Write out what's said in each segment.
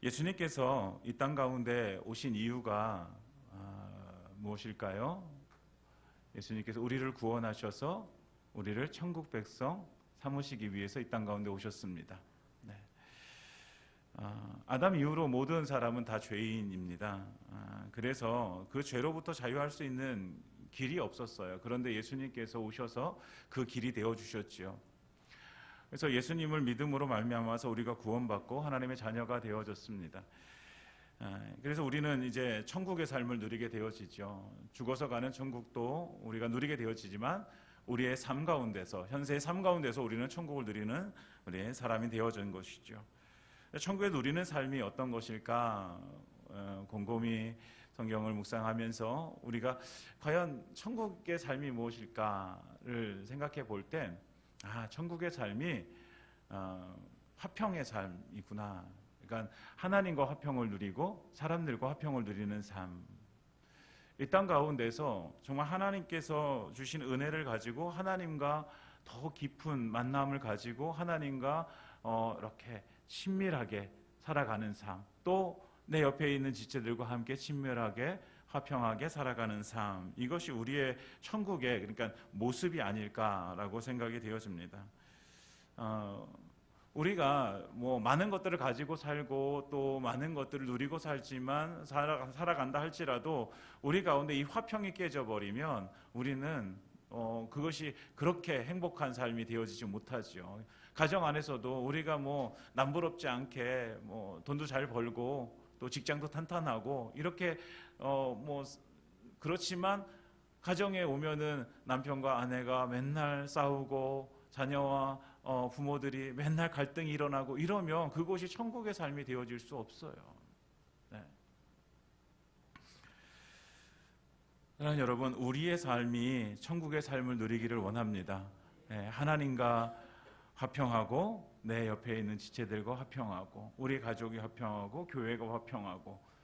예수님께서 이 땅 가운데 오신 이유가 무엇일까요? 예수님께서 우리를 구원하셔서 우리를 천국 백성 삼으시기 위해서 이 땅 가운데 오셨습니다. 네. 아담 이후로 모든 사람은 다 죄인입니다. 그래서 그 죄로부터 자유할 수 있는 길이 없었어요. 그런데 예수님께서 오셔서 그 길이 되어 주셨지요. 그래서 예수님을 믿음으로 말미암아서 우리가 구원받고 하나님의 자녀가 되어졌습니다. 그래서 우리는 이제 천국의 삶을 누리게 되어지죠. 죽어서 가는 천국도 우리가 누리게 되어지지만 우리의 삶 가운데서, 현세의 삶 가운데서 우리는 천국을 누리는 우리의 사람이 되어진 것이죠. 천국에 누리는 삶이 어떤 것일까 곰곰이 성경을 묵상하면서 우리가 과연 천국의 삶이 무엇일까를 생각해 볼 때 천국의 삶이 화평의 삶이구나. 그러니까 하나님과 화평을 누리고 사람들과 화평을 누리는 삶. 이 땅 가운데서 정말 하나님께서 주신 은혜를 가지고 하나님과 더 깊은 만남을 가지고 하나님과 이렇게 친밀하게 살아가는 삶, 또 내 옆에 있는 지체들과 함께 친밀하게 화평하게 살아가는 삶, 이것이 우리의 천국의 그러니까 모습이 아닐까라고 생각이 되어집니다. 우리가 뭐 많은 것들을 가지고 살고 또 많은 것들을 누리고 살지만 살아간다 할지라도 우리 가운데 이 화평이 깨져버리면 우리는 그것이 그렇게 행복한 삶이 되어지지 못하죠. 가정 안에서도 우리가 뭐 남부럽지 않게 뭐 돈도 잘 벌고 또 직장도 탄탄하고 이렇게 뭐 그렇지만 가정에 오면은 남편과 아내가 맨날 싸우고 자녀와 부모들이 맨날 갈등이 일어나고 이러면 그것이 천국의 삶이 되어질 수 없어요. 네. 그러나 여러분, 우리의 삶이 천국의 삶을 누리기를 원합니다. 네, 하나님과 화평하고 내 옆에 있는 지체들과 화평하고 우리 가족이 화평하고 교회가 화평하고.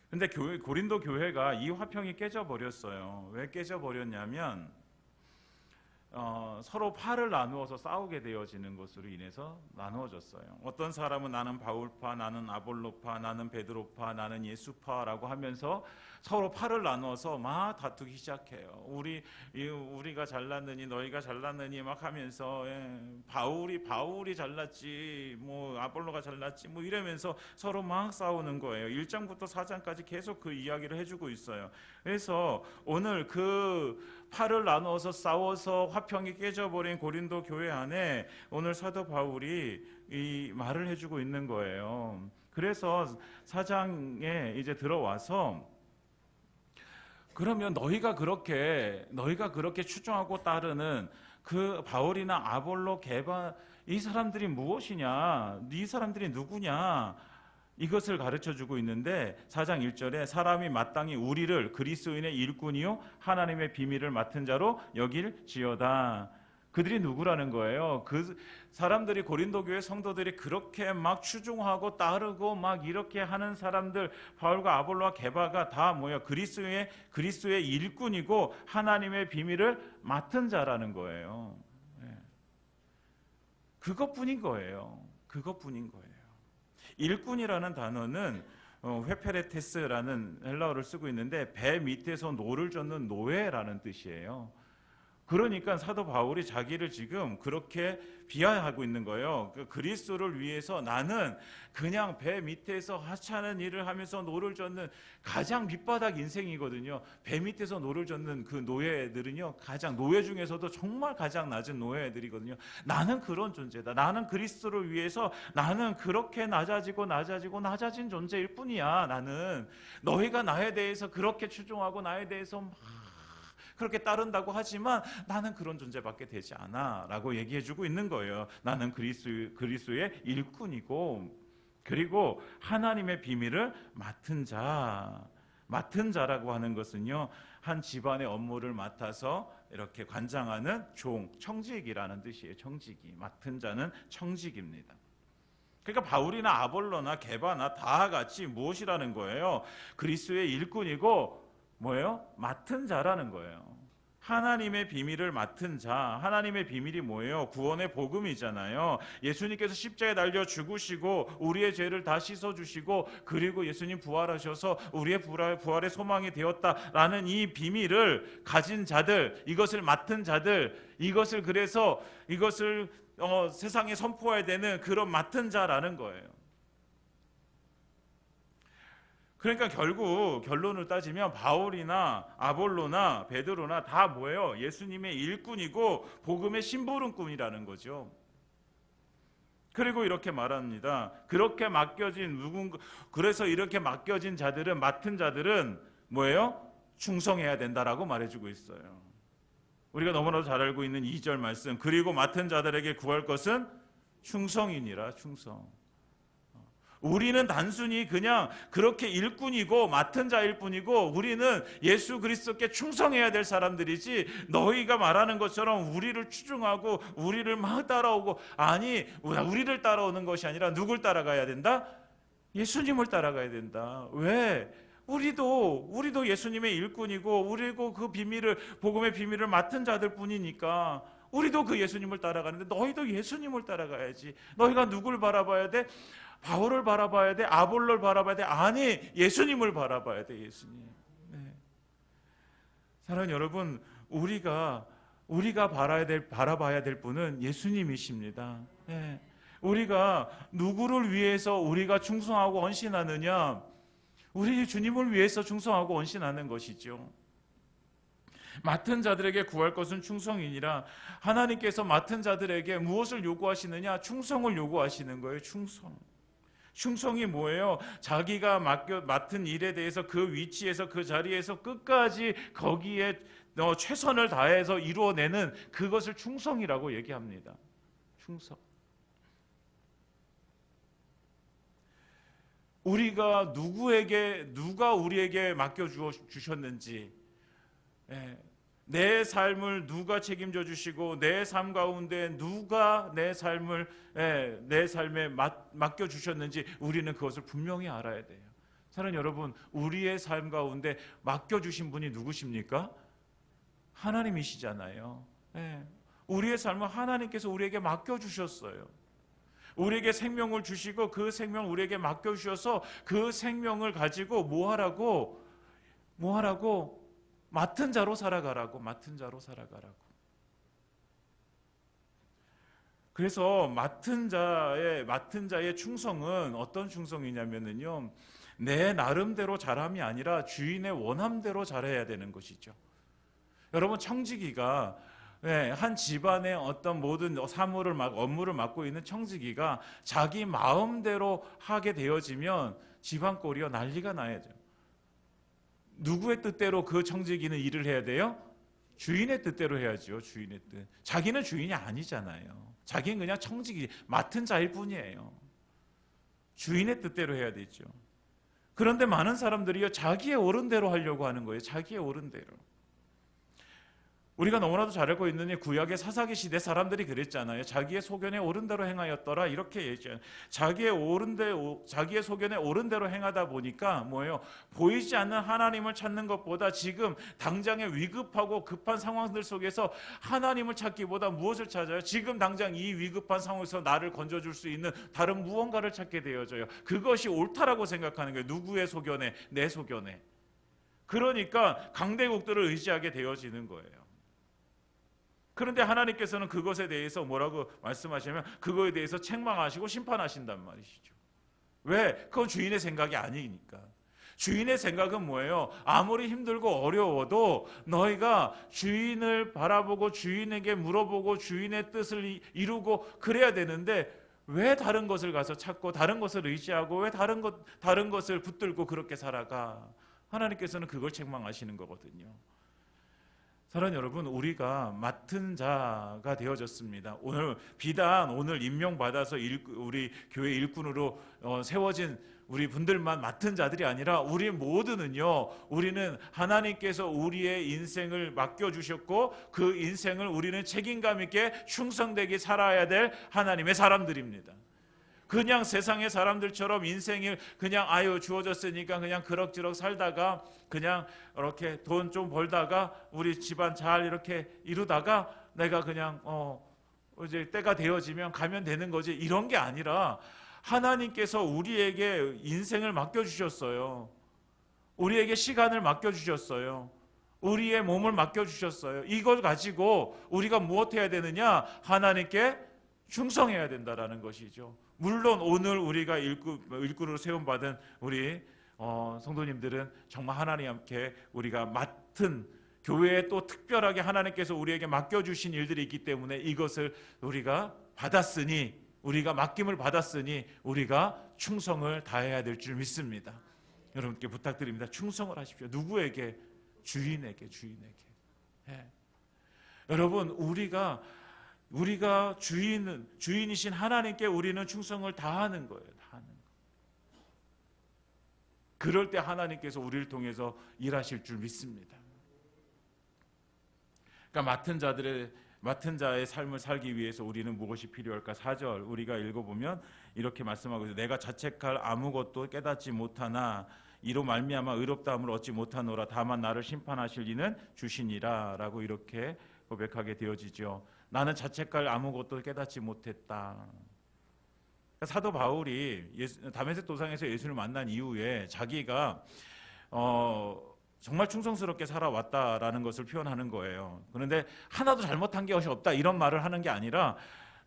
근데 고린도 교회가 이 화평이 깨져버렸어요. 왜 깨져버렸냐면 서로 팔을 나누어서 싸우게 되어지는 것으로 인해서 나누어졌어요. 어떤 사람은 나는 바울파, 나는 아볼로파, 나는 베드로파, 나는 예수파라고 하면서 서로 팔을 나누어서 막 다투기 시작해요. 우리가 잘났느니 너희가 잘났느니 막 하면서 바울이 잘났지 뭐 아볼로가 잘났지 뭐 이러면서 서로 막 싸우는 거예요. 1장부터 4장까지 계속 그 이야기를 해주고 있어요. 그래서 오늘 그 팔을 나누어서 싸워서 화평이 깨져버린 고린도 교회 안에 오늘 사도 바울이 이 말을 해주고 있는 거예요. 그래서 4장에 이제 들어와서 그러면 너희가 그렇게 추종하고 따르는 그 바울이나 아볼로, 게바 이 사람들이 무엇이냐? 이 사람들이 누구냐? 이것을 가르쳐주고 있는데 4장 1절에 사람이 마땅히 우리를 그리스도인의 일꾼이요 하나님의 비밀을 맡은 자로 여길지어다. 그들이 누구라는 거예요? 그 사람들이 고린도 교회 성도들이 그렇게 막 추종하고 따르고 막 이렇게 하는 사람들, 바울과 아볼로와 게바가 다 뭐야? 그리스도의 일꾼이고 하나님의 비밀을 맡은 자라는 거예요. 그것뿐인 거예요. 그것뿐인 거예요. 일꾼이라는 단어는 회페레테스라는 헬라어를 쓰고 있는데 배 밑에서 노를 젓는 노예라는 뜻이에요. 그러니까 사도 바울이 자기를 지금 그렇게 비하하고 있는 거예요. 그리스도를 위해서 나는 그냥 배 밑에서 하찮은 일을 하면서 노를 젓는 가장 밑바닥 인생이거든요. 배 밑에서 노를 젓는 그 노예들은요, 가장 노예 중에서도 정말 가장 낮은 노예들이거든요. 나는 그런 존재다. 나는 그리스도를 위해서 나는 그렇게 낮아진 존재일 뿐이야. 나는 너희가 나에 대해서 그렇게 추종하고 나에 대해서 막 그렇게 따른다고 하지만 나는 그런 존재밖에 되지 않아 라고 얘기해주고 있는 거예요. 나는 그리스도의 일꾼이고 그리고 하나님의 비밀을 맡은 자라고 하는 것은요, 한 집안의 업무를 맡아서 이렇게 관장하는 청직이라는 뜻이에요. 청직이, 맡은 자는 청직입니다. 그러니까 바울이나 아볼로나 게바나 다 같이 무엇이라는 거예요? 그리스도의 일꾼이고 뭐예요? 맡은 자라는 거예요. 하나님의 비밀을 맡은 자, 하나님의 비밀이 뭐예요? 구원의 복음이잖아요. 예수님께서 십자가에 달려 죽으시고 우리의 죄를 다 씻어주시고 그리고 예수님 부활하셔서 우리의 부활의 소망이 되었다라는 이 비밀을 가진 자들, 이것을 맡은 자들, 이것을 그래서 이것을 세상에 선포해야 되는 그런 맡은 자라는 거예요. 그러니까 결국 결론을 따지면 바울이나 아볼로나 베드로나 다 뭐예요? 예수님의 일꾼이고 복음의 심부름꾼이라는 거죠. 그리고 이렇게 말합니다. 그렇게 맡겨진 그래서 이렇게 맡겨진 자들은, 맡은 자들은 뭐예요? 충성해야 된다라고 말해주고 있어요. 우리가 너무나도 잘 알고 있는 2절 말씀. 그리고 맡은 자들에게 구할 것은 충성이니라. 충성. 우리는 단순히 그냥 그렇게 일꾼이고 맡은 자일 뿐이고 우리는 예수 그리스도께 충성해야 될 사람들이지, 너희가 말하는 것처럼 우리를 추종하고 우리를 막 따라오고, 아니, 우리를 따라오는 것이 아니라 누굴 따라가야 된다? 예수님을 따라가야 된다. 왜? 우리도 예수님의 일꾼이고 우리고 그 비밀을, 복음의 비밀을 맡은 자들 뿐이니까 우리도 그 예수님을 따라가는데 너희도 예수님을 따라가야지. 너희가 누굴 바라봐야 돼? 바울을 바라봐야 돼? 아볼로를 바라봐야 돼? 아니, 예수님을 바라봐야 돼. 예수님. 네. 사랑하는 여러분, 우리가 바라봐야 될 분은 예수님이십니다. 네. 우리가 누구를 위해서 우리가 충성하고 헌신하느냐? 우리 주님을 위해서 충성하고 헌신하는 것이죠. 맡은 자들에게 구할 것은 충성이니라. 하나님께서 맡은 자들에게 무엇을 요구하시느냐? 충성을 요구하시는 거예요. 충성이 뭐예요? 자기가 맡은 일에 대해서 그 위치에서, 그 자리에서 끝까지 거기에 최선을 다해서 이루어내는 그것을 충성이라고 얘기합니다. 충성. 누가 우리에게 맡겨 주셨는지, 내 삶을 누가 책임져 주시고 내 삶 가운데 누가 내 삶에 맡겨 주셨는지 우리는 그것을 분명히 알아야 돼요. 사랑하는 여러분, 우리의 삶 가운데 맡겨 주신 분이 누구십니까? 하나님이시잖아요. 우리의 삶을 하나님께서 우리에게 맡겨 주셨어요. 우리에게 생명을 주시고 그 생명을 우리에게 맡겨 주셔서 그 생명을 가지고 뭐 하라고? 맡은 자로 살아가라고. 그래서 맡은 자의 충성은 어떤 충성이냐면요, 내 나름대로 잘함이 아니라 주인의 원함대로 잘해야 되는 것이죠. 여러분, 청지기가, 한 집안의 어떤 모든 업무를 맡고 있는 청지기가 자기 마음대로 하게 되어지면 집안 꼴이요, 난리가 나야죠. 누구의 뜻대로 그 청지기는 일을 해야 돼요? 주인의 뜻대로 해야죠. 주인의 뜻. 자기는 주인이 아니잖아요. 자기는 그냥 청지기, 맡은 자일 뿐이에요. 주인의 뜻대로 해야 되죠. 그런데 많은 사람들이요, 자기의 옳은대로 하려고 하는 거예요. 자기의 옳은대로. 우리가 너무나도 잘 알고 있는 구약의 사사기 시대 사람들이 그랬잖아요. 자기의 소견에 옳은 대로 행하였더라, 이렇게 얘기해요. 자기의 소견에 옳은 대로 행하다 보니까 뭐예요? 보이지 않는 하나님을 찾는 것보다 지금 당장의 위급하고 급한 상황들 속에서 하나님을 찾기보다 무엇을 찾아요? 지금 당장 이 위급한 상황에서 나를 건져줄 수 있는 다른 무언가를 찾게 되어져요. 그것이 옳다라고 생각하는 거예요. 누구의 소견에? 내 소견에. 그러니까 강대국들을 의지하게 되어지는 거예요. 그런데 하나님께서는 그것에 대해서 뭐라고 말씀하시냐면 그거에 대해서 책망하시고 심판하신단 말이시죠. 왜? 그건 주인의 생각이 아니니까. 주인의 생각은 뭐예요? 아무리 힘들고 어려워도 너희가 주인을 바라보고 주인에게 물어보고 주인의 뜻을 이루고 그래야 되는데 왜 다른 것을 가서 찾고 다른 것을 의지하고 왜 다른 것을 붙들고 그렇게 살아가? 하나님께서는 그걸 책망하시는 거거든요. 사랑하는 여러분, 우리가 맡은 자가 되어졌습니다. 오늘 임명받아서 우리 교회 일꾼으로 세워진 우리 분들만 맡은 자들이 아니라 우리 모두는요, 우리는 하나님께서 우리의 인생을 맡겨주셨고 그 인생을 우리는 책임감 있게 충성되게 살아야 될 하나님의 사람들입니다. 그냥 세상의 사람들처럼 인생을 그냥 주어졌으니까 그냥 그럭저럭 살다가 그냥 이렇게 돈 좀 벌다가 우리 집안 잘 이렇게 이루다가 내가 그냥 이제 때가 되어지면 가면 되는 거지, 이런 게 아니라 하나님께서 우리에게 인생을 맡겨주셨어요. 우리에게 시간을 맡겨주셨어요. 우리의 몸을 맡겨주셨어요. 이걸 가지고 우리가 무엇 해야 되느냐? 하나님께 충성해야 된다라는 것이죠. 물론 오늘 우리가 일꾼으로 세움받은 우리 성도님들은 정말 하나님께 우리가 맡은 교회에 또 특별하게 하나님께서 우리에게 맡겨주신 일들이 있기 때문에 이것을 우리가 받았으니, 우리가 맡김을 받았으니 우리가 충성을 다해야 될 줄 믿습니다. 여러분께 부탁드립니다. 충성을 하십시오. 누구에게? 주인에게. 예. 여러분, 우리가 주인이신 하나님께 우리는 충성을 다하는 거예요. 그럴 때 하나님께서 우리를 통해서 일하실 줄 믿습니다. 그러니까 맡은 자의 삶을 살기 위해서 우리는 무엇이 필요할까? 4절 우리가 읽어보면 이렇게 말씀하고 있어요. 내가 자책할 아무것도 깨닫지 못하나 이로 말미암아 의롭다함을 얻지 못하노라. 다만 나를 심판하실 이는 주시니라 라고 이렇게 고백하게 되어지죠. 나는 자책할 아무것도 깨닫지 못했다. 사도 바울이 다메섹 도상에서 예수를 만난 이후에 자기가 정말 충성스럽게 살아왔다라는 것을 표현하는 거예요. 그런데 하나도 잘못한 것이 없다 이런 말을 하는 게 아니라,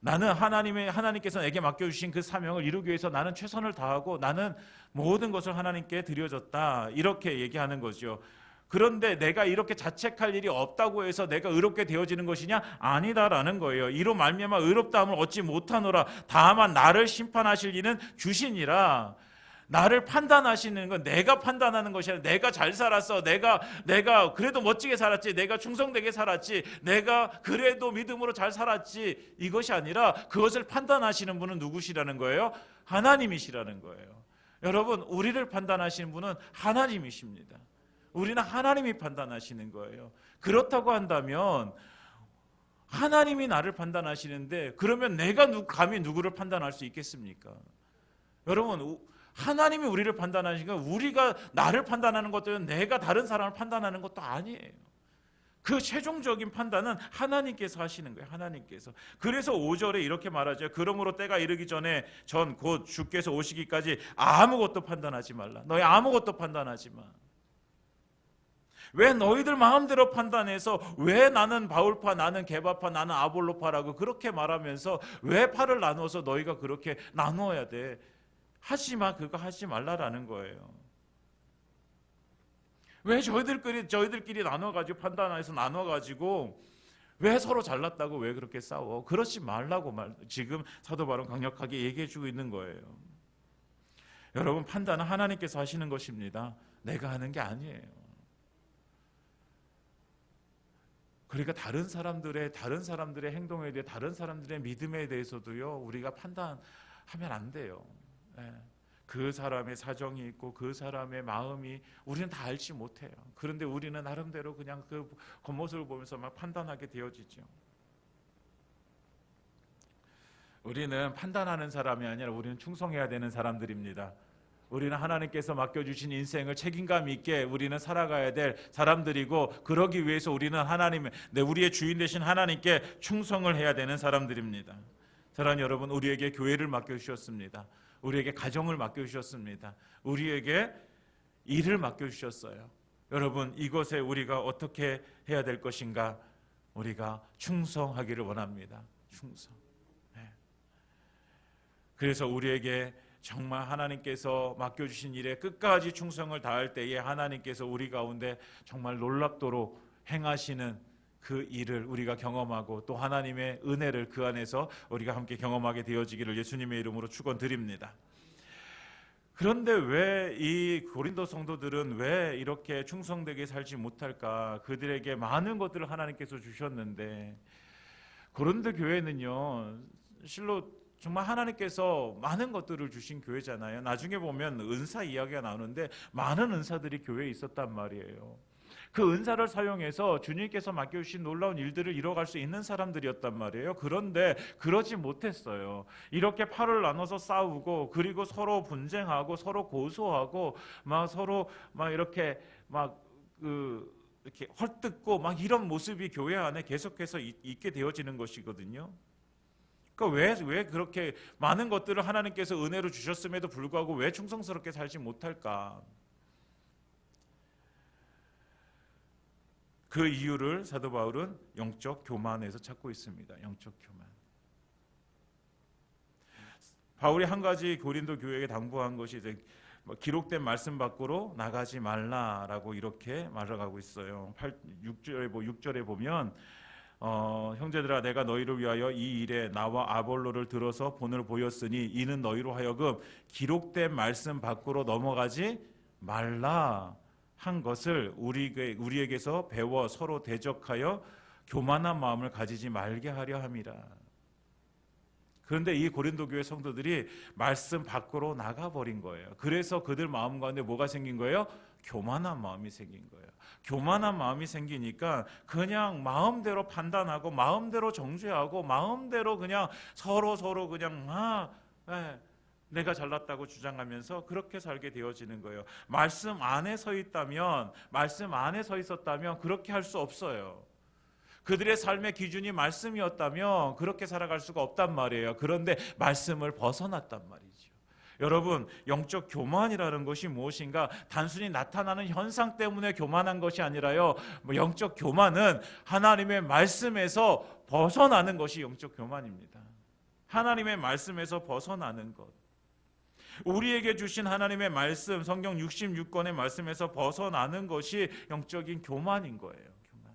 나는 하나님께서 내게 맡겨주신 그 사명을 이루기 위해서 나는 최선을 다하고 나는 모든 것을 하나님께 드려졌다, 이렇게 얘기하는 거죠. 그런데 내가 이렇게 자책할 일이 없다고 해서 내가 의롭게 되어지는 것이냐? 아니다라는 거예요. 이로 말미암아 의롭다함을 얻지 못하노라. 다만 나를 심판하실 이는 주시니라. 나를 판단하시는 건 내가 판단하는 것이 아니라, 내가 잘 살았어, 내가 그래도 멋지게 살았지, 내가 충성되게 살았지, 내가 그래도 믿음으로 잘 살았지, 이것이 아니라 그것을 판단하시는 분은 누구시라는 거예요? 하나님이시라는 거예요. 여러분, 우리를 판단하시는 분은 하나님이십니다. 우리는 하나님이 판단하시는 거예요. 그렇다고 한다면 하나님이 나를 판단하시는데 그러면 내가 감히 누구를 판단할 수 있겠습니까? 여러분, 하나님이 우리를 판단하시니까 우리가 나를 판단하는 것도 내가 다른 사람을 판단하는 것도 아니에요. 그 최종적인 판단은 하나님께서 하시는 거예요. 하나님께서. 그래서 5절에 이렇게 말하죠. 그러므로 때가 이르기 전에 곧 주께서 오시기까지 아무것도 판단하지 말라. 너희 아무것도 판단하지 마. 왜 너희들 마음대로 판단해서 왜 나는 바울파, 나는 게바파, 나는 아볼로파라고 그렇게 말하면서 왜 파를 나누어서 너희가 그렇게 나누어야 돼? 하지마, 그거 하지 말라라는 거예요. 왜 저희들끼리 나눠가지고 판단해서 나눠가지고 왜 서로 잘났다고 왜 그렇게 싸워? 그러지 말라고 지금 사도 바울은 강력하게 얘기해주고 있는 거예요. 여러분, 판단은 하나님께서 하시는 것입니다. 내가 하는 게 아니에요. 그러니까 다른 사람들의 행동에 대해, 다른 사람들의 믿음에 대해서도요, 우리가 판단하면 안 돼요. 그 사람의 사정이 있고 그 사람의 마음이 우리는 다 알지 못해요. 그런데 우리는 나름대로 그냥 그 겉모습을 보면서 막 판단하게 되어지죠. 우리는 판단하는 사람이 아니라 우리는 충성해야 되는 사람들입니다. 우리는 하나님께서 맡겨주신 인생을 책임감 있게 우리는 살아가야 될 사람들이고, 그러기 위해서 우리는 우리의 주인 되신 하나님께 충성을 해야 되는 사람들입니다. 사랑하는 여러분, 우리에게 교회를 맡겨주셨습니다. 우리에게 가정을 맡겨주셨습니다. 우리에게 일을 맡겨주셨어요. 여러분, 이것에 우리가 어떻게 해야 될 것인가? 우리가 충성하기를 원합니다. 충성. 그래서 우리에게 정말 하나님께서 맡겨주신 일에 끝까지 충성을 다할 때에 하나님께서 우리 가운데 정말 놀랍도록 행하시는 그 일을 우리가 경험하고, 또 하나님의 은혜를 그 안에서 우리가 함께 경험하게 되어지기를 예수님의 이름으로 축원드립니다. 그런데 왜 이 고린도 성도들은 왜 이렇게 충성되게 살지 못할까? 그들에게 많은 것들을 하나님께서 주셨는데, 고린도 교회는요, 실로 정말 하나님께서 많은 것들을 주신 교회잖아요. 나중에 보면 은사 이야기가 나오는데 많은 은사들이 교회에 있었단 말이에요. 그 은사를 사용해서 주님께서 맡겨주신 놀라운 일들을 이뤄갈 수 있는 사람들이었단 말이에요. 그런데 그러지 못했어요. 이렇게 팔을 나눠서 싸우고, 그리고 서로 분쟁하고, 서로 고소하고, 막 서로 막 이렇게 이렇게 헐뜯고 막 이런 모습이 교회 안에 계속해서 있게 되어지는 것이거든요. 그러니까 왜 그렇게 많은 것들을 하나님께서 은혜로 주셨음에도 불구하고 왜 충성스럽게 살지 못할까? 그 이유를 사도 바울은 영적 교만에서 찾고 있습니다. 영적 교만. 바울이 한 가지 고린도 교회에게 당부한 것이 이제 기록된 말씀 밖으로 나가지 말라라고 이렇게 말하고 있어요. 6절에 보면 형제들아 내가 너희를 위하여 이 일에 나와 아볼로를 들어서 본을 보였으니 이는 너희로 하여금 기록된 말씀 밖으로 넘어가지 말라 한 것을 우리에게서 배워 서로 대적하여 교만한 마음을 가지지 말게 하려 함이라. 그런데 이 고린도 교회 성도들이 말씀 밖으로 나가버린 거예요. 그래서 그들 마음 가운데 뭐가 생긴 거예요? 교만한 마음이 생긴 거예요. 교만한 마음이 생기니까 그냥 마음대로 판단하고 마음대로 정죄하고 마음대로 그냥 서로 그냥 내가 잘났다고 주장하면서 그렇게 살게 되어지는 거예요. 말씀 안에 서 있었다면 그렇게 할 수 없어요. 그들의 삶의 기준이 말씀이었다면 그렇게 살아갈 수가 없단 말이에요. 그런데 말씀을 벗어났단 말이죠. 여러분, 영적 교만이라는 것이 무엇인가? 단순히 나타나는 현상 때문에 교만한 것이 아니라요. 영적 교만은 하나님의 말씀에서 벗어나는 것이 영적 교만입니다. 하나님의 말씀에서 벗어나는 것. 우리에게 주신 하나님의 말씀, 성경 66권의 말씀에서 벗어나는 것이 영적인 교만인 거예요. 교만.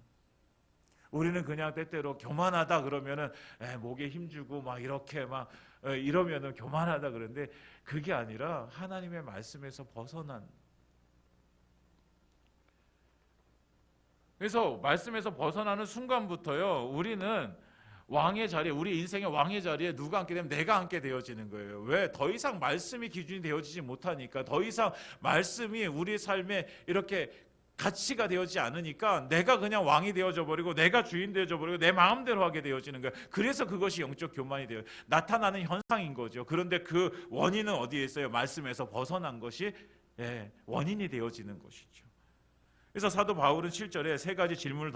우리는 그냥 때때로 교만하다 그러면은 목에 힘주고 막 이렇게 막 이러면은 교만하다 그러는데 그게 아니라 하나님의 말씀에서 벗어난. 그래서 말씀에서 벗어나는 순간부터요, 우리는 왕의 자리에, 우리 인생의 왕의 자리에 누가 앉게 되면 내가 앉게 되어지는 거예요. 왜? 더 이상 말씀이 기준이 되어지지 못하니까, 더 이상 말씀이 우리 삶에 이렇게 가치가 되어지지 않으니까 내가 그냥 왕이 되어져 버리고 내가 주인 되어져 버리고 내 마음대로 하게 되어지는 거예요. 그래서 그것이 영적 교만이 돼요. 나타나는 현상인 거죠. 그런데 그 원인은 어디에 있어요? 말씀에서 벗어난 것이 원인이 되어지는 것이죠. 그래서 사도 바울은 7절에 세 가지 질문을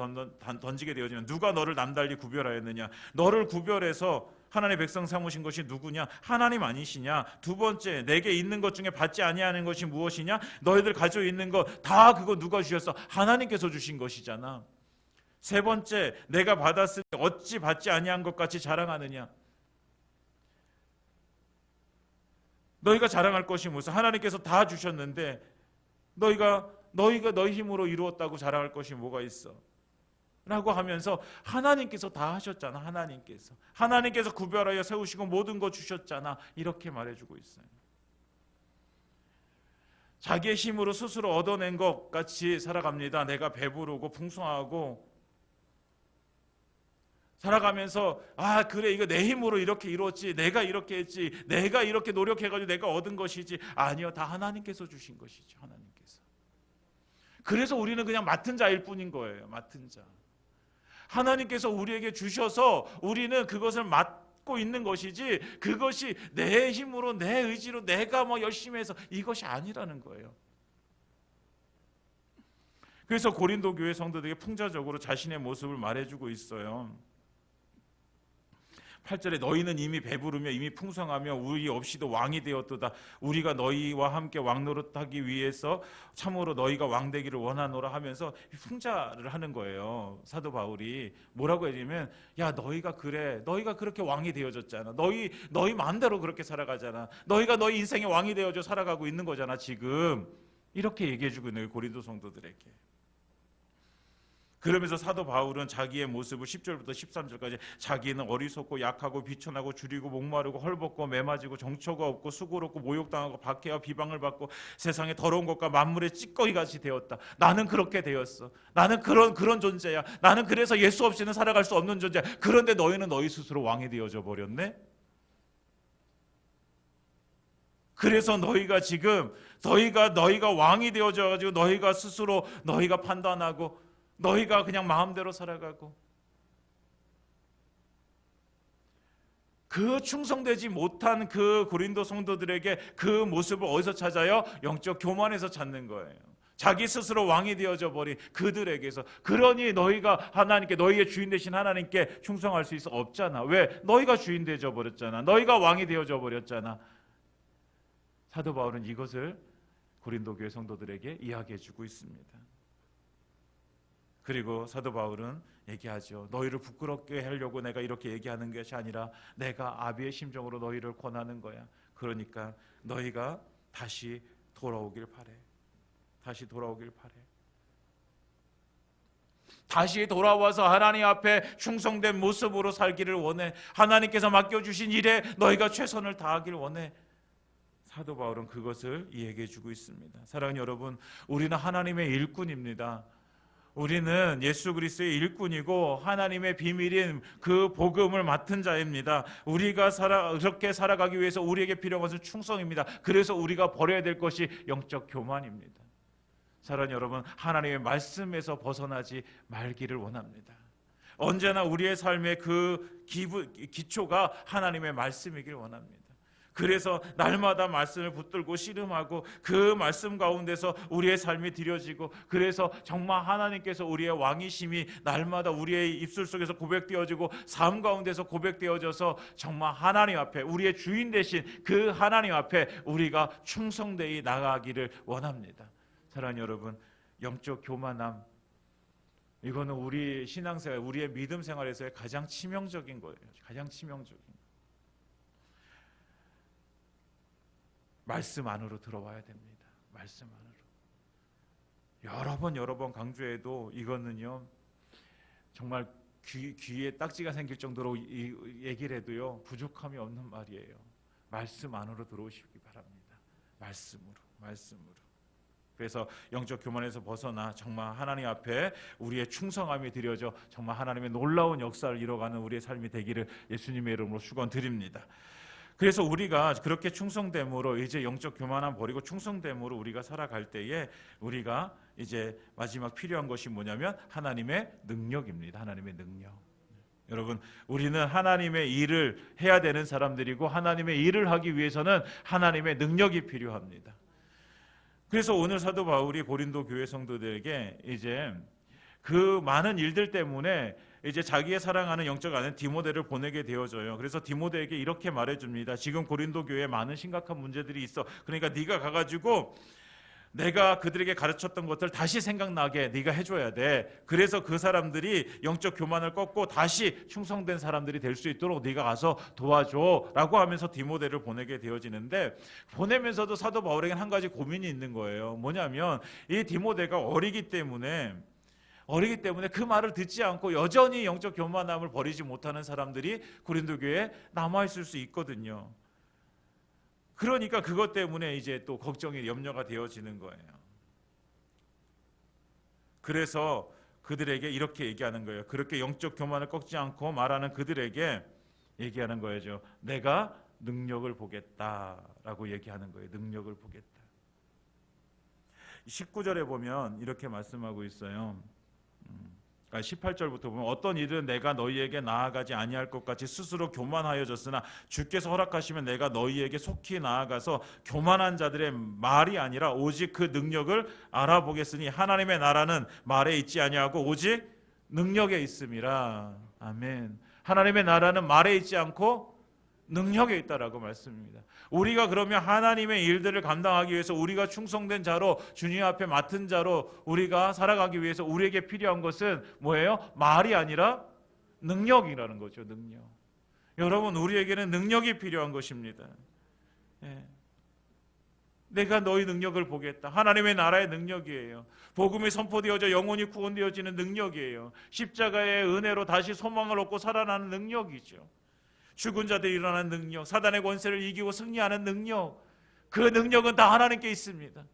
던지게 되어지면, 누가 너를 남달리 구별하였느냐? 너를 구별해서 하나님의 백성 삼으신 것이 누구냐? 하나님 아니시냐? 두 번째, 내게 있는 것 중에 받지 아니하는 것이 무엇이냐? 너희들 가지고 있는 것 다 그거 누가 주셨어? 하나님께서 주신 것이잖아. 세 번째, 내가 받았으니 어찌 받지 아니한 것 같이 자랑하느냐? 너희가 자랑할 것이 무슨? 하나님께서 다 주셨는데 너희가 너희 힘으로 이루었다고 자랑할 것이 뭐가 있어? 라고 하면서 하나님께서 다 하셨잖아. 하나님께서 구별하여 세우시고 모든 거 주셨잖아. 이렇게 말해주고 있어요. 자기의 힘으로 스스로 얻어낸 것 같이 살아갑니다. 내가 배부르고 풍성하고 살아가면서 그래, 이거 내 힘으로 이렇게 이루었지, 내가 이렇게 했지, 내가 이렇게 노력해가지고 내가 얻은 것이지. 아니요, 다 하나님께서 주신 것이죠. 하나님께서. 그래서 우리는 그냥 맡은 자일 뿐인 거예요. 맡은 자. 하나님께서 우리에게 주셔서 우리는 그것을 맡고 있는 것이지, 그것이 내 힘으로 내 의지로 내가 뭐 열심히 해서 이것이 아니라는 거예요. 그래서 고린도 교회 성도들에게 풍자적으로 자신의 모습을 말해주고 있어요. 8절에 너희는 이미 배부르며 이미 풍성하며 우리 없이도 왕이 되었도다. 우리가 너희와 함께 왕노릇하기 위해서 참으로 너희가 왕되기를 원하노라 하면서 풍자를 하는 거예요. 사도 바울이 뭐라고 해주면, 야, 너희가 그렇게 왕이 되어졌잖아. 너희 마음대로 그렇게 살아가잖아. 너희가 너희 인생의 왕이 되어져 살아가고 있는 거잖아 지금. 이렇게 얘기해주고 있는 고린도 성도들에게. 그러면서 사도 바울은 자기의 모습을 10절부터 13절까지 자기는 어리석고 약하고 비천하고 줄이고 목마르고 헐벗고 매맞이고 정처가 없고 수고롭고 모욕당하고 박해와 비방을 받고 세상의 더러운 것과 만물의 찌꺼기같이 되었다. 나는 그렇게 되었어. 나는 그런 존재야. 나는 그래서 예수 없이는 살아갈 수 없는 존재야. 그런데 너희는 너희 스스로 왕이 되어져 버렸네. 그래서 너희가 지금 너희가 왕이 되어져 가지고 너희가 스스로 너희가 판단하고 너희가 그냥 마음대로 살아가고 그 충성되지 못한 그 고린도 성도들에게 그 모습을 어디서 찾아요? 영적 교만에서 찾는 거예요. 자기 스스로 왕이 되어져 버린 그들에게서. 그러니 너희가 하나님께, 너희의 주인 되신 하나님께 충성할 수 있어 없잖아. 왜? 너희가 주인 되어져 버렸잖아. 너희가 왕이 되어져 버렸잖아. 사도 바울은 이것을 고린도 교회 성도들에게 이야기해 주고 있습니다. 그리고 사도 바울은 얘기하죠. 너희를 부끄럽게 하려고 내가 이렇게 얘기하는 것이 아니라 내가 아비의 심정으로 너희를 권하는 거야. 그러니까 너희가 다시 돌아오길 바래. 다시 돌아오길 바래. 다시 돌아와서 하나님 앞에 충성된 모습으로 살기를 원해. 하나님께서 맡겨주신 일에 너희가 최선을 다하길 원해. 사도 바울은 그것을 이야기해 주고 있습니다. 사랑하는 여러분, 우리는 하나님의 일꾼입니다. 우리는 예수 그리스도의 일꾼이고 하나님의 비밀인 그 복음을 맡은 자입니다. 우리가 그렇게 살아가기 위해서 우리에게 필요한 것은 충성입니다. 그래서 우리가 버려야 될 것이 영적 교만입니다. 사랑하는 여러분, 하나님의 말씀에서 벗어나지 말기를 원합니다. 언제나 우리의 삶의 그 기초가 하나님의 말씀이길 원합니다. 그래서 날마다 말씀을 붙들고 씨름하고 그 말씀 가운데서 우리의 삶이 드려지고, 그래서 정말 하나님께서 우리의 왕이심이 날마다 우리의 입술 속에서 고백되어지고 삶 가운데서 고백되어져서 정말 하나님 앞에, 우리의 주인 되신 그 하나님 앞에 우리가 충성되이 나가기를 원합니다. 사랑하는 여러분, 영적 교만함, 이거는 우리 신앙생활, 우리의 믿음 생활에서의 가장 치명적인 거예요. 가장 치명적인. 말씀 안으로 들어와야 됩니다. 말씀 안으로. 여러 번 강조해도 이거는요, 정말 귀에 딱지가 생길 정도로 얘기를 해도요, 부족함이 없는 말이에요. 말씀 안으로 들어오시기 바랍니다. 말씀으로. 그래서 영적 교만에서 벗어나 정말 하나님 앞에 우리의 충성함이 드려져 정말 하나님의 놀라운 역사를 이뤄가는 우리의 삶이 되기를 예수님의 이름으로 축원드립니다. 그래서 우리가 그렇게 충성됨으로 이제 영적 교만함 버리고 충성됨으로 우리가 살아갈 때에 우리가 이제 마지막 필요한 것이 뭐냐면 하나님의 능력입니다. 하나님의 능력. 여러분, 우리는 하나님의 일을 해야 되는 사람들이고 하나님의 일을 하기 위해서는 하나님의 능력이 필요합니다. 그래서 오늘 사도 바울이 고린도 교회 성도들에게 이제 그 많은 일들 때문에 이제 자기의 사랑하는 영적 아내 디모데를 보내게 되어져요. 그래서 디모데에게 이렇게 말해줍니다. 지금 고린도 교회에 많은 심각한 문제들이 있어. 그러니까 네가 가가지고 내가 그들에게 가르쳤던 것들 다시 생각나게 네가 해줘야 돼. 그래서 그 사람들이 영적 교만을 꺾고 다시 충성된 사람들이 될 수 있도록 네가 가서 도와줘 라고 하면서 디모데를 보내게 되어지는데, 보내면서도 사도 바울에게는 한 가지 고민이 있는 거예요. 뭐냐면 이 디모데가 어리기 때문에 그 말을 듣지 않고 여전히 영적 교만함을 버리지 못하는 사람들이 고린도 교회에 남아있을 수 있거든요. 그러니까 그것 때문에 이제 또 걱정이, 염려가 되어지는 거예요. 그래서 그들에게 이렇게 얘기하는 거예요. 그렇게 영적 교만을 꺾지 않고 말하는 그들에게 얘기하는 거예요. 내가 능력을 보겠다라고 얘기하는 거예요. 능력을 보겠다. 19절에 보면 이렇게 말씀하고 있어요. 18절부터 보면 어떤 이들은 내가 너희에게 나아가지 아니할 것 같이 스스로 교만하여졌으나 주께서 허락하시면 내가 너희에게 속히 나아가서 교만한 자들의 말이 아니라 오직 그 능력을 알아보겠으니 하나님의 나라는 말에 있지 아니하고 오직 능력에 있음이라. 아멘. 하나님의 나라는 말에 있지 않고 능력에 있다라고 말씀입니다. 우리가 그러면 하나님의 일들을 감당하기 위해서 우리가 충성된 자로, 주님 앞에 맡은 자로 우리가 살아가기 위해서 우리에게 필요한 것은 뭐예요? 말이 아니라 능력이라는 거죠. 능력. 여러분, 우리에게는 능력이 필요한 것입니다. 내가 너희 능력을 보겠다. 하나님의 나라의 능력이에요. 복음이 선포되어져 영혼이 구원되어지는 능력이에요. 십자가의 은혜로 다시 소망을 얻고 살아나는 능력이죠. 죽은 자들이 일어나는 능력, 사단의 권세를 이기고 승리하는 능력, 그 능력은 다 하나님께 있습니다.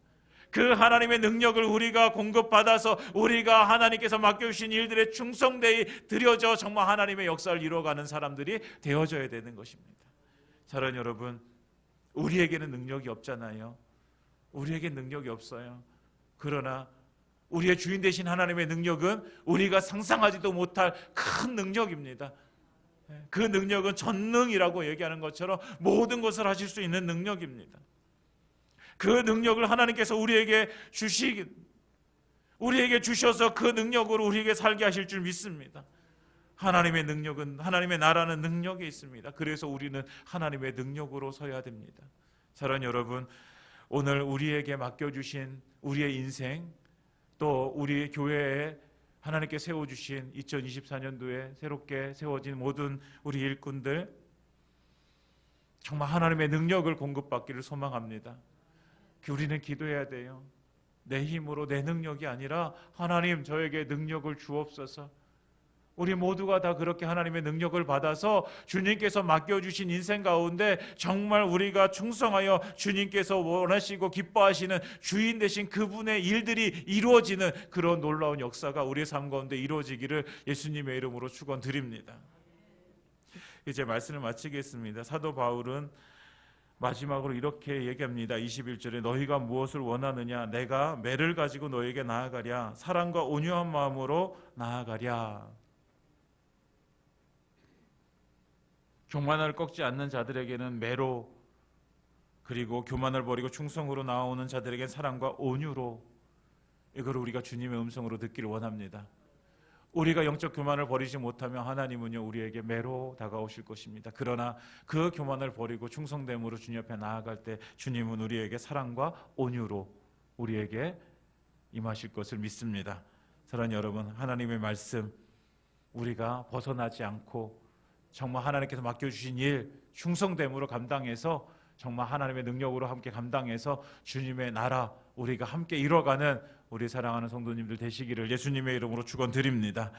그 하나님의 능력을 우리가 공급받아서 우리가 하나님께서 맡겨주신 일들에 충성되이 드려져 정말 하나님의 역사를 이루어가는 사람들이 되어져야 되는 것입니다. 사랑하는 여러분, 우리에게는 능력이 없잖아요. 우리에게 능력이 없어요. 그러나 우리의 주인 되신 하나님의 능력은 우리가 상상하지도 못할 큰 능력입니다. 그 능력은 전능이라고 얘기하는 것처럼 모든 것을 하실 수 있는 능력입니다. 그 능력을 하나님께서 우리에게 주셔서 그 능력으로 우리에게 살게 하실 줄 믿습니다. 하나님의 능력은, 하나님의 나라는 능력에 있습니다. 그래서 우리는 하나님의 능력으로 서야 됩니다. 사랑하는 여러분, 오늘 우리에게 맡겨주신 우리의 인생, 또 우리 교회에 하나님께 세워주신 2024년도에 새롭게 세워진 모든 우리 일꾼들, 정말 하나님의 능력을 공급받기를 소망합니다. 우리는 기도해야 돼요. 내 힘으로, 내 능력이 아니라 하나님 저에게 능력을 주옵소서. 우리 모두가 다 그렇게 하나님의 능력을 받아서 주님께서 맡겨주신 인생 가운데 정말 우리가 충성하여 주님께서 원하시고 기뻐하시는 주인 되신 그분의 일들이 이루어지는 그런 놀라운 역사가 우리의 삶 가운데 이루어지기를 예수님의 이름으로 축원드립니다. 이제 말씀을 마치겠습니다. 사도 바울은 마지막으로 이렇게 얘기합니다. 21절에 너희가 무엇을 원하느냐? 내가 매를 가지고 너에게 나아가랴. 사랑과 온유한 마음으로 나아가랴. 교만을 꺾지 않는 자들에게는 매로, 그리고 교만을 버리고 충성으로 나오는 자들에게는 사랑과 온유로, 이걸 우리가 주님의 음성으로 듣기를 원합니다. 우리가 영적 교만을 버리지 못하면 하나님은요 우리에게 매로 다가오실 것입니다. 그러나 그 교만을 버리고 충성됨으로 주님 앞에 나아갈 때 주님은 우리에게 사랑과 온유로 우리에게 임하실 것을 믿습니다. 사랑하는 여러분, 하나님의 말씀 우리가 벗어나지 않고 정말 하나님께서 맡겨주신 일 충성됨으로 감당해서 정말 하나님의 능력으로 함께 감당해서 주님의 나라 우리가 함께 이뤄가는 우리 사랑하는 성도님들 되시기를 예수님의 이름으로 축원드립니다.